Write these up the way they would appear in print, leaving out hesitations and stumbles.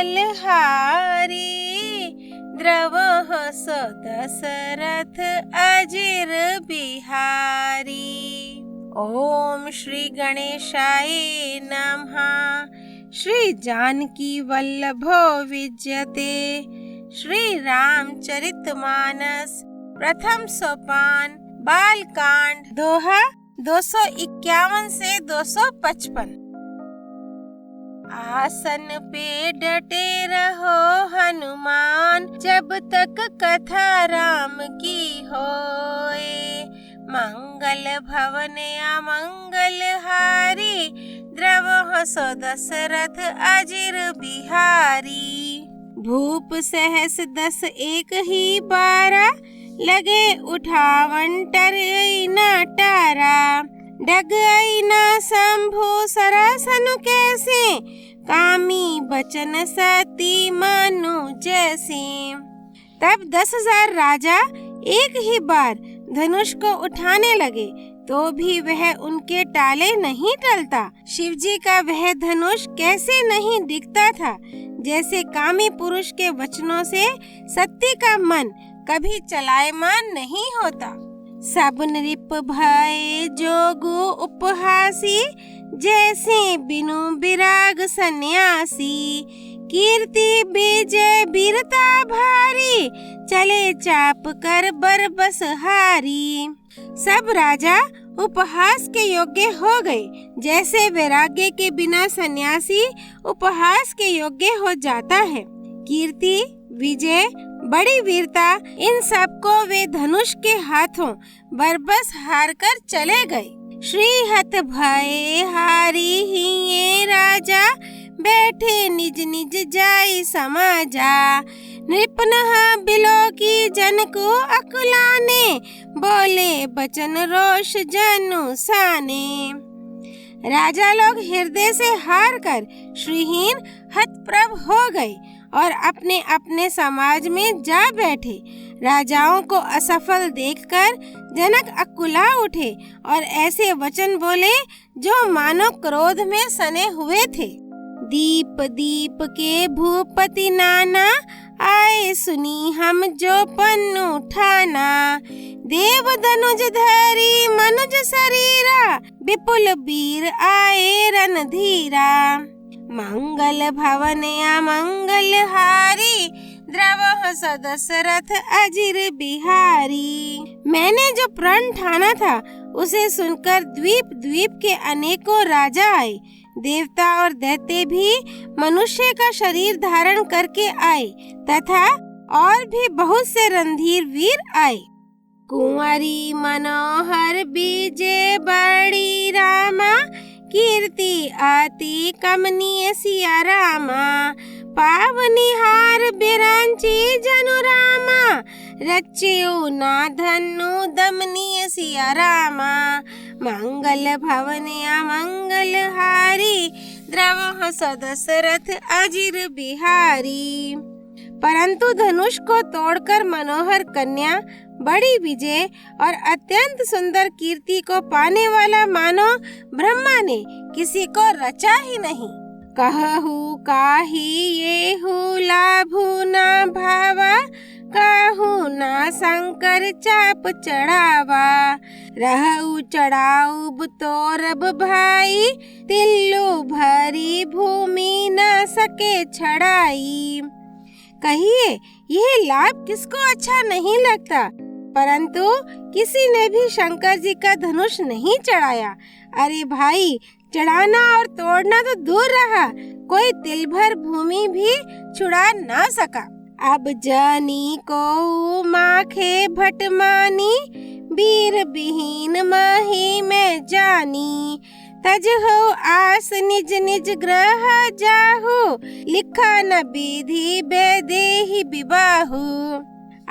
बलहारी, द्रवः स दशरथ अजिर बिहारी। ओम श्री गणेशाय नमः। श्री जानकी वल्लभो विजयते। श्री रामचरितमानस प्रथम सोपान बालकांड, दोहा 251 से 255। आसन पे डटे रहो हनुमान, जब तक कथा राम की होए। मंगल भवन अमंगल हारी, द्रवः स दशरथ अजिर बिहारी। भूप सहस 10 एक ही 12, लगे उठावन टरई न टारा। डग न शंभु सरासनु कैसे, कामी बचन सती मनु जैसे। तब 10,000 राजा एक ही बार धनुष को उठाने लगे, तो भी वह उनके टाले नहीं टलता। शिवजी का वह धनुष कैसे नहीं दिखता था, जैसे कामी पुरुष के वचनों से सती का मन कभी चलायमान नहीं होता। सब नृप भय जोगु उपहासी, जैसे बिनु विराग सन्यासी। कीर्ति विजय वीरता भारी, चले चाप कर बरबस हारी। सब राजा उपहास के योग्य हो गए, जैसे वैराग्य के बिना सन्यासी उपहास के योग्य हो जाता है। कीर्ति, विजय, बड़ी वीरता, इन सबको वे धनुष के हाथों बरबस हार कर चले गए। श्रीहत भय हारी ही ये राजा, बैठे निज निज जाई समाजा। नृपनः बिलो की जन को अकुलाने, बोले बचन रोष जनु साने। राजा लोग हृदय से हार कर श्रीहीन हतप्रभ हो गए और अपने अपने समाज में जा बैठे। राजाओं को असफल देखकर जनक अकुला उठे और ऐसे वचन बोले जो मानो क्रोध में सने हुए थे। दीप दीप के भूपति नाना, आए सुनी हम जो पन्नु ठाना। देव धनुज धरी मनुज शरीरा, विपुल वीर आए रणधीरा। मंगल भवन अमंगल हारी, द्रवः स दशरथ अजिर बिहारी। मैंने जो प्रण ठाना था, उसे सुनकर द्वीप द्वीप के अनेकों राजा आए। देवता और दैत्य भी मनुष्य का शरीर धारण करके आए, तथा और भी बहुत से रणधीर वीर आए। कुंवरी मनोहर बीजे बड़ी रामा, कीर्ति आती कमनीय सिया रामा। पावनिहार बिरांची जनु रामा, रच्यु ना धनु दमनीय सिया रामा। मंगल भवन अमंगल हारी, द्रवः स दशरथ अजिर बिहारी। परंतु धनुष को तोड़कर मनोहर कन्या, बड़ी विजय और अत्यंत सुंदर कीर्ति को पाने वाला मानो ब्रह्मा ने किसी को रचा ही नहीं। कहु काही ये लाभु ना भावा, काहू ना शंकर चाप चढ़ावा। रहु चढ़ाऊ तोरब भाई, तिल्लू भरी भूमि न सके छड़ाई। कहिए यह लाभ किसको अच्छा नहीं लगता, परंतु किसी ने भी शंकर जी का धनुष नहीं चढ़ाया। अरे भाई, चढ़ाना और तोड़ना तो दूर रहा, कोई तिल भर भूमि भी छुड़ा ना सका। अब जानी को माखे भटमानी, वीर विहीन माही में जानी। तज हो आस निज निज ग्रह जाहु, लिखा न विधि बेदेहि विबाहु।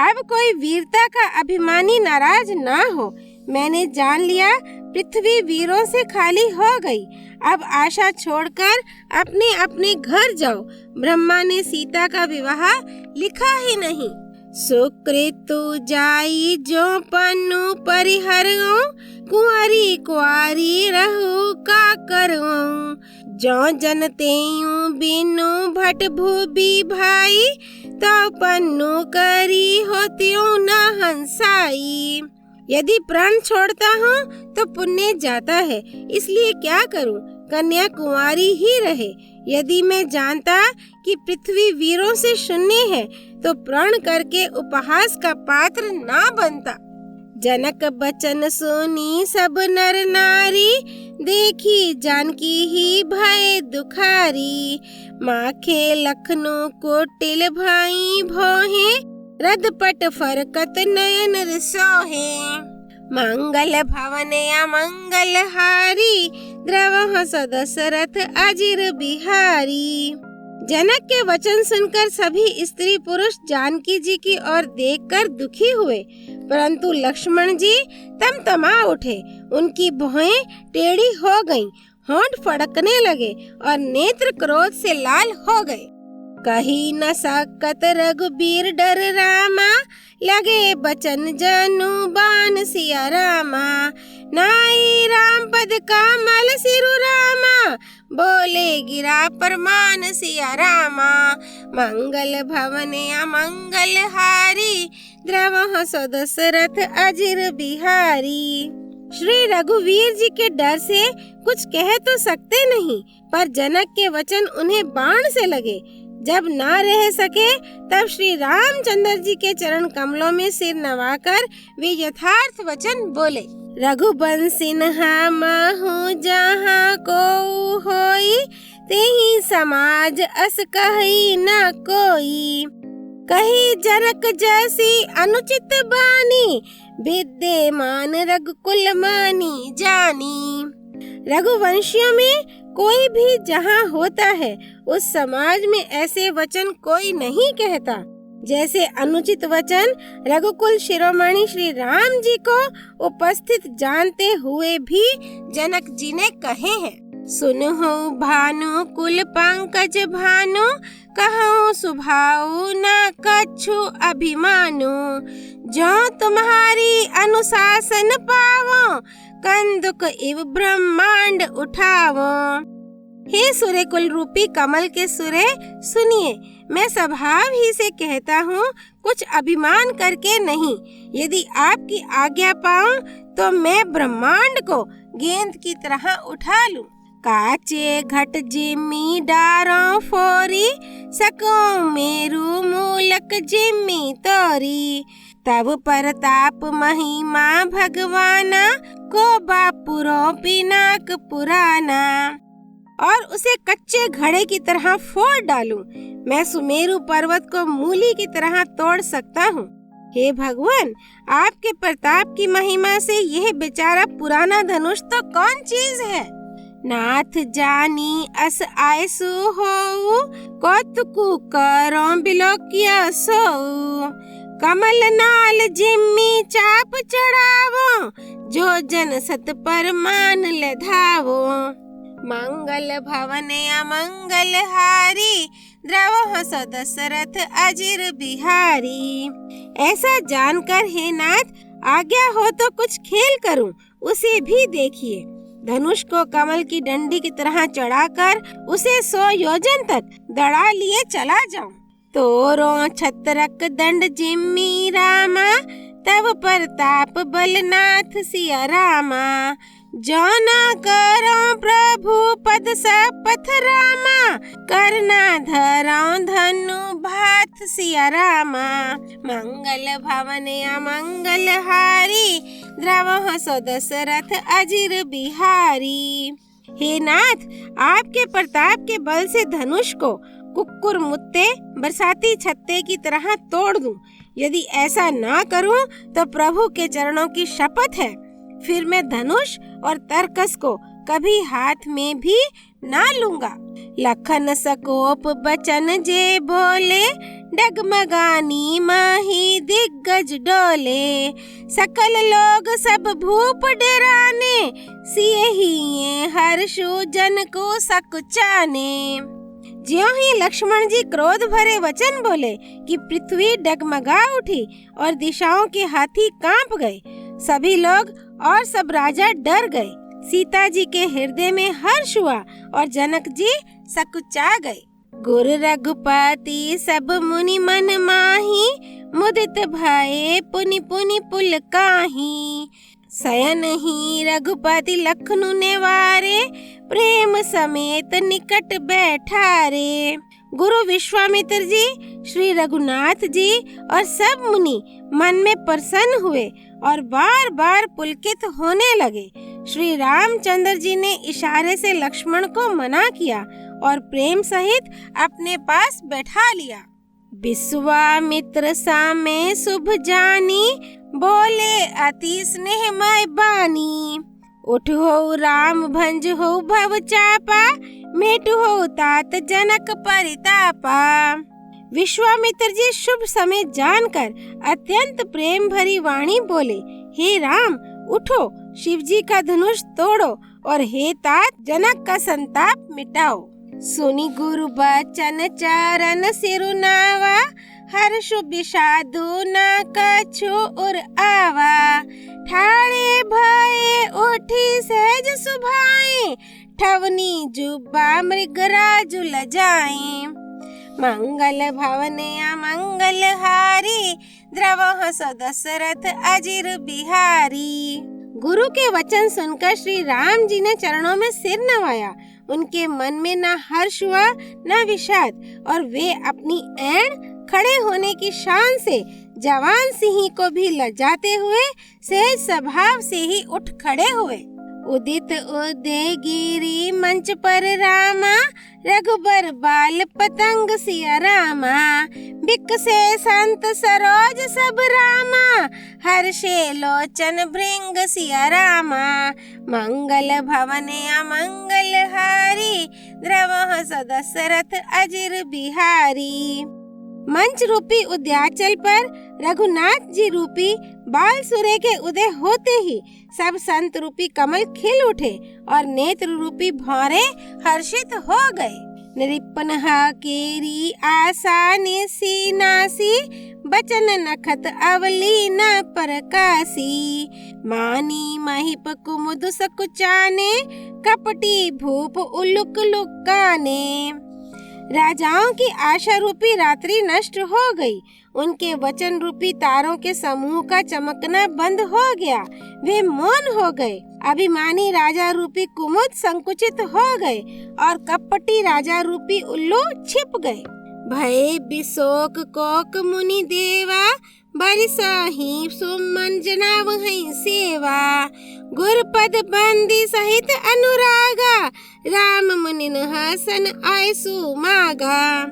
अब कोई वीरता का अभिमानी नाराज ना हो। मैंने जान लिया पृथ्वी वीरों से खाली हो गई। अब आशा छोड़कर अपने अपने घर जाओ। ब्रह्मा ने सीता का विवाह लिखा ही नहीं। सुकृतु जाई जो पन्नु परिहरऊं, कुंवरी कुआरी रहू का करऊं। जो जनतेयूं बिनु भट भूबी भाई, तो पन्नु करी होतियों न हंसाई। यदि प्राण छोड़ता हूँ तो पुण्य जाता है, इसलिए क्या करूँ, कन्या कुंवारी ही रहे। यदि मैं जानता कि पृथ्वी वीरों से शून्य है तो प्राण करके उपहास का पात्र ना बनता। जनक बचन सुनी सब नर नारी, देखी जानकी ही भय दुखारी। माखे लखनऊ कोटिल भाई भोहे, रदपट फरकत नयन रिसोहे। मंगल भवन अमंगल हारी, द्रवह सदशरथ अजिर बिहारी। जनक के वचन सुनकर सभी स्त्री पुरुष जानकी जी की ओर देखकर दुखी हुए, परंतु लक्ष्मण जी तमतमा उठे। उनकी भौहें टेढ़ी हो गईं, होंठ फड़कने लगे और नेत्र क्रोध से लाल हो गए। कही न सकत रघुबीर डर रामा, लगे बचन जनु बान सिया रामा। नाई राम पद कमल सिरु रामा, बोले गिरा परमान सिया रामा। मंगल भवन अमंगल हारी, द्रवह सदशरथ अजिर बिहारी। श्री रघुवीर जी के डर से कुछ कह तो सकते नहीं, पर जनक के वचन उन्हें बाण से लगे। जब ना रह सके तब श्री रामचंद्र जी के चरण कमलों में सिर नवाकर वे यथार्थ वचन बोले। रघुबंसी महु जहाँ को होई, तेहि समाज अस कही न कोई। कही जनक जैसी अनुचित बानी, विद्यमान रघुकुल मानी जानी। रघुवंशियों में कोई भी जहाँ होता है, उस समाज में ऐसे वचन कोई नहीं कहता जैसे अनुचित वचन रघुकुल शिरोमणि श्री राम जी को उपस्थित जानते हुए भी जनक जी ने कहे हैं। सुनहु भानु कुल पंकज भानु, कहूँ सुभाऊ न कछु अभिमानु। जो तुम्हारी अनुशासन पावो, कंदुक इव ब्रह्मांड उठावो। हे सूर्य कुल रूपी कमल के सूर्य, सुनिए, मैं स्वभाव ही से कहता हूँ, कुछ अभिमान करके नहीं। यदि आपकी आज्ञा पाऊं तो मैं ब्रह्मांड को गेंद की तरह उठा लूं। काचे घट जिम्मी डारों फोरी, सको मेरू मूलक जिम्मी तोरी। तब परताप महिमा भगवाना, को बापुरो पिनाक पुराना। और उसे कच्चे घड़े की तरह फोड़ डालूं। मैं सुमेरु पर्वत को मूली की तरह तोड़ सकता हूँ। हे भगवान, आपके प्रताप की महिमा से यह बेचारा पुराना धनुष तो कौन चीज है। नाथ जानी अस आयसु हो, कौतुकु करो बिलोकिया सो। कमल नाल जिम्मी चाप चढ़ावो, जो जन सत पर मान ले धावो। मंगल भवन अमंगल हारी, द्रवह सदशरथ अजिर बिहारी। ऐसा जानकर हे नाथ, आज्ञा हो तो कुछ खेल करूं, उसे भी देखिए। धनुष को कमल की डंडी की तरह चढ़ाकर उसे 100 योजन तक दड़ा लिए चला जाऊं। तोरो छत्रक दंड जिम्मी रामा, तब प्रताप बलनाथ सिया रामा। जो न करो प्रभु पद शपथ रामा, करना धरो धनु भात सिया रामा। मंगल भवन अमंगल हारी, द्रवह सदशरथ अजिर बिहारी। हे नाथ, आपके प्रताप के बल से धनुष को कुक्कुर मुत्ते बरसाती छत्ते की तरह तोड़ दूं। यदि ऐसा ना करूं तो प्रभु के चरणों की शपथ है, फिर मैं धनुष और तरकस को कभी हाथ में भी ना लूंगा। लखन सकोप बचन जे बोले, डगमगानी माही दिग्गज डोले। सकल लोग सब भूप डराने, सिए ही हर्षु जन को सकुचाने। ज्यों ही लक्ष्मण जी क्रोध भरे वचन बोले कि पृथ्वी डगमगा उठी और दिशाओं के हाथी कांप गए। सभी लोग और सब राजा डर गए। सीता जी के हृदय में हर्ष हुआ और जनक जी सकुचा गए। गुरु रघुपति सब मुनि मन माही, मुदित भये पुनि पुनि पुलकाही। शयन ही रघुपति लखनऊ नेवारे, प्रेम समेत निकट बैठारे। गुरु विश्वामित्र जी, श्री रघुनाथ जी और सब मुनि मन में प्रसन्न हुए और बार बार पुलकित होने लगे। श्री रामचंद्र जी ने इशारे से लक्ष्मण को मना किया और प्रेम सहित अपने पास बैठा लिया। विश्वामित्र सामे शुभ जानी, बोले अति स्नेहमय बानी। उठो राम भंज हो भव चापा, मेटु हो तात जनक परितापा। विश्वामित्र जी शुभ समय जानकर अत्यंत प्रेम भरी वाणी बोले, हे राम उठो, शिव जी का धनुष तोड़ो और हे तात जनक का संताप मिटाओ। सुनी गुरु बचन चरण सिरुनावा, हर्ष विषादु न कछु उर आवा। ठाणे भये उठी सहज सुभाए, ठवनी जुब्बा मृगराज लजाए। मंगल भवन अमंगल हारी, द्रवह दशरथ अजिर बिहारी। गुरु के वचन सुनकर श्री राम जी ने चरणों में सिर नवाया। उनके मन में न हर्ष हुआ न विषाद और वे अपनी ऐन खड़े होने की शान से जवान सिंह को भी लजाते हुए सहज स्वभाव से ही उठ खड़े हुए। उदित उदय गिरी मंच पर रामा, रघुबर बाल पतंग सिया रामा। बिकसे संत सरोज सब रामा, हर्षे लोचन भृंग सिया रामा। मंगल भवन अमंगल हारी, द्रवह दशरथ अजिर बिहारी। मंच रूपी उद्याचल पर रघुनाथ जी रूपी बाल सूर्य के उदय होते ही सब संत रूपी कमल खिल उठे और नेत्र रूपी भौरे हर्षित हो गए। निरिपन केरी आशा निसी नासी, बचन नखत अवली न परकासी। मानी महिप कुमुद सकुचाने, कपटी भूप उलुक लुकाने। राजाओं की आशा रूपी रात्रि नष्ट हो गई। उनके वचन रूपी तारों के समूह का चमकना बंद हो गया। वे मौन हो गए। अभिमानी राजा रूपी कुमुद संकुचित हो गए और कपटी राजा रूपी उल्लू छिप गए। भय बिशोक कोक मुनि देवा, बरिसाही सुमन जनाव हैं सेवा। गुरपद बंदी सहित अनुरागा, राम मुनिन हसन आयसु मागा।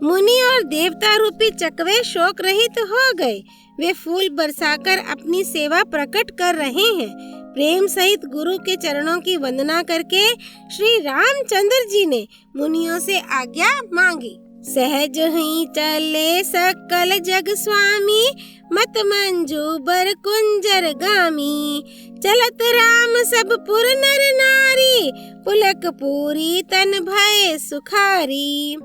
मुनि और देवता रूपी चकवे शोक रहित हो गए। वे फूल बरसाकर अपनी सेवा प्रकट कर रहे हैं। प्रेम सहित गुरु के चरणों की वंदना करके श्री रामचंद्र जी ने मुनियों से आज्ञा मांगी। सहज ही चले सकल जग स्वामी, मत मंजू बर कुंजर गामी। चलत राम सब पुर नर नारी, पुलक पूरी तन भय सुखारी।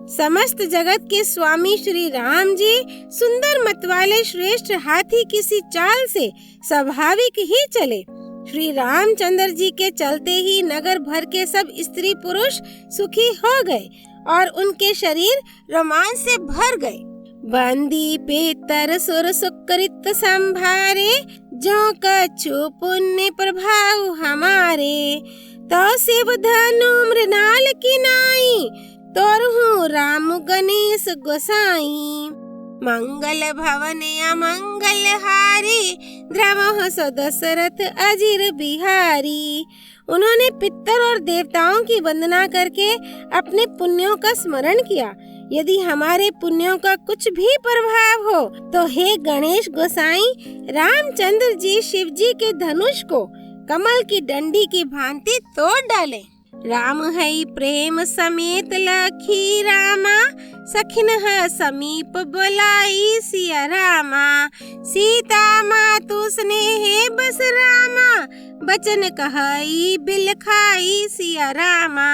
समस्त जगत के स्वामी श्री राम जी सुंदर मत वाले श्रेष्ठ हाथी किसी चाल से स्वाभाविक ही चले। श्री रामचंद्र जी के चलते ही नगर भर के सब स्त्री पुरुष सुखी हो गए और उनके शरीर रोमांच से भर गए। बंदी पेतर सुर सुकृत संभारे, जो कछु पुण्य प्रभाव हमारे। तो शिव धनु मृणाल की नाई, तोरहु राम गणेश गोसाई। मंगल भवन अमंगल हारी, द्रवह दशरथ अजिर बिहारी। उन्होंने पितर और देवताओं की वंदना करके अपने पुण्यों का स्मरण किया। यदि हमारे पुण्यों का कुछ भी प्रभाव हो तो हे गणेश गोसाई, रामचंद्र जी शिव जी के धनुष को कमल की डंडी की भांति तोड़ डाले। राम है प्रेम समेत लखी रामा, सखिन है समीप बुलाई सिया रामा। सीता मातु स्नेह बस रामा, बचन कहई बिल खाई सिया रामा।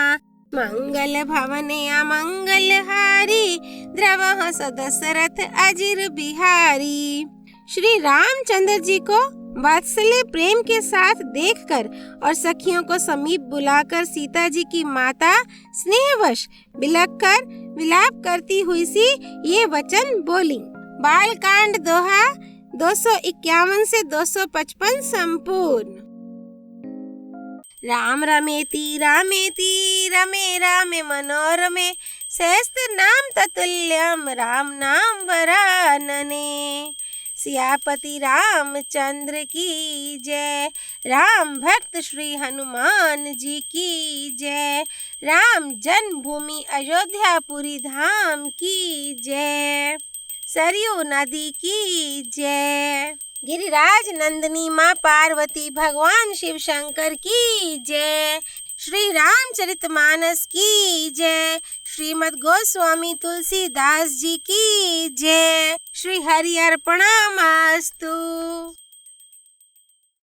मंगल भवने अमंगल हारी, द्रवः स दशरथ अजिर बिहारी। श्री रामचंद्र जी को वात्सल्य प्रेम के साथ देखकर और सखियों को समीप बुलाकर सीता जी की माता स्नेहवश बिलख कर विलाप करती हुई सी ये वचन बोली। बालकांड दोहा 251 से 255 संपूर्ण। राम रमेति रामेति रमे रामे मनोरमे, सहस्त्र नाम ततुल्यम राम नाम वरानने। सियापति रामचंद्र की जय, राम भक्त श्री हनुमान जी की जय, राम जन्मभूमि अयोध्यापुरी धाम की जय, सरयू नदी की जय, गिरिराज नंदिनी माँ पार्वती भगवान शिव शंकर की जय, श्री रामचरितमानस की जय, श्रीमद् गोस्वामी तुलसीदास जी की जय। श्री हरि अर्पणमस्तु।